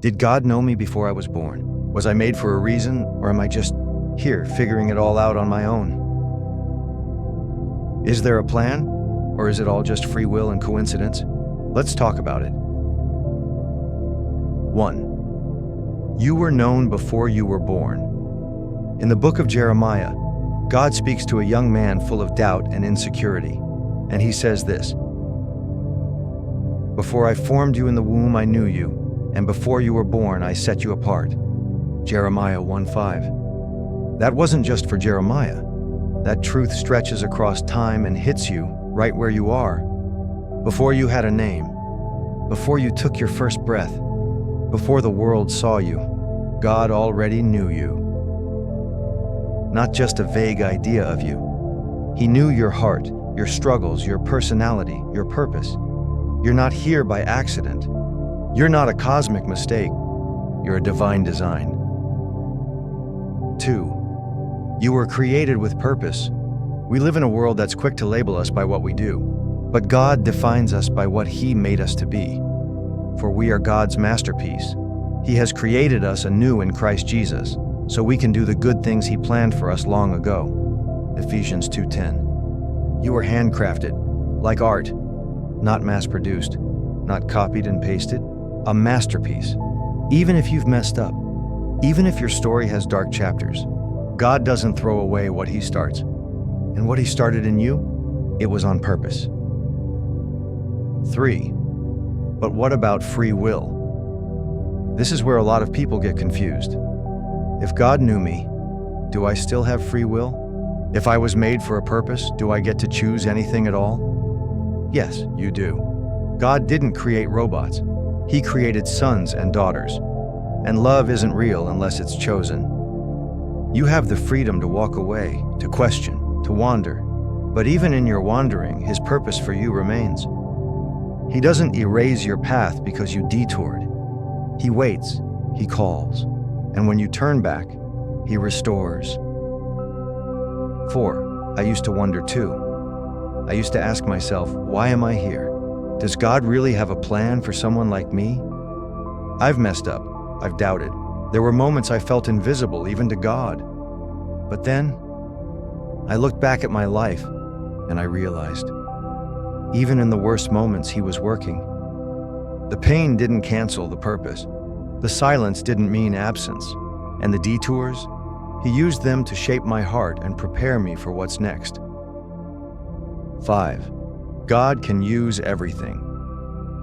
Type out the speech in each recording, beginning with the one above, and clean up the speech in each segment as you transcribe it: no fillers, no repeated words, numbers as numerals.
Did God know me before I was born? Was I made for a reason, or am I just here figuring it all out on my own? Is there a plan, or is it all just free will and coincidence? Let's talk about it. 1. You were known before you were born. In the book of Jeremiah, God speaks to a young man full of doubt and insecurity, and he says this: "Before I formed you in the womb, I knew you, and before you were born, I set you apart." Jeremiah 1:5. That wasn't just for Jeremiah. That truth stretches across time and hits you right where you are. Before you had a name, before you took your first breath, before the world saw you, God already knew you. Not just a vague idea of you. He knew your heart, your struggles, your personality, your purpose. You're not here by accident. You're not a cosmic mistake. You're a divine design. 2. You were created with purpose. We live in a world that's quick to label us by what we do, but God defines us by what He made us to be. For we are God's masterpiece. He has created us anew in Christ Jesus, so we can do the good things He planned for us long ago. Ephesians 2:10. You were handcrafted, like art, not mass-produced, not copied and pasted, a masterpiece. Even if you've messed up, even if your story has dark chapters, God doesn't throw away what He starts. And what He started in you, it was on purpose. 3. But what about free will? This is where a lot of people get confused. If God knew me, do I still have free will? If I was made for a purpose, do I get to choose anything at all? Yes, you do. God didn't create robots. He created sons and daughters. And love isn't real unless it's chosen. You have the freedom to walk away, to question, to wander. But even in your wandering, His purpose for you remains. He doesn't erase your path because you detoured. He waits, He calls, and when you turn back, He restores. 4. I used to wonder too. I used to ask myself, why am I here? Does God really have a plan for someone like me? I've messed up. I've doubted. There were moments I felt invisible, even to God. But then, I looked back at my life, and I realized, even in the worst moments, He was working. The pain didn't cancel the purpose. The silence didn't mean absence. And the detours, He used them to shape my heart and prepare me for what's next. 5. God can use everything.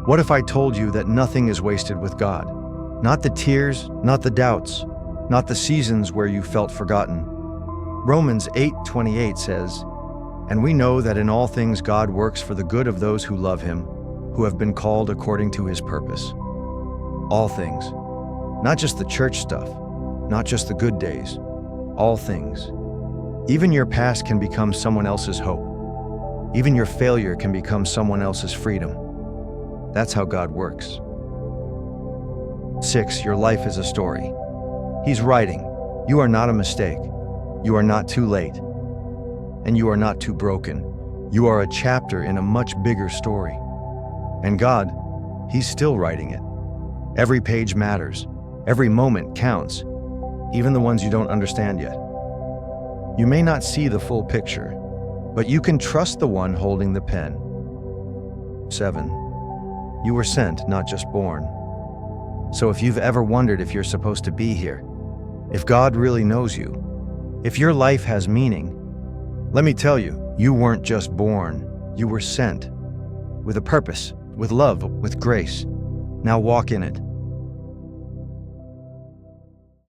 What if I told you that nothing is wasted with God? Not the tears, not the doubts, not the seasons where you felt forgotten. Romans 8:28 says, "And we know that in all things God works for the good of those who love Him, who have been called according to His purpose." All things. Not just the church stuff, not just the good days. All things. Even your past can become someone else's hope. Even your failure can become someone else's freedom. That's how God works. 6. Your life is a story. He's writing. You are not a mistake. You are not too late. And you are not too broken. You are a chapter in a much bigger story. And God, He's still writing it. Every page matters. Every moment counts, even the ones you don't understand yet. You may not see the full picture, but you can trust the one holding the pen. 7. You were sent, not just born. So if you've ever wondered if you're supposed to be here, if God really knows you, if your life has meaning, let me tell you, you weren't just born, you were sent. With a purpose, with love, with grace. Now walk in it.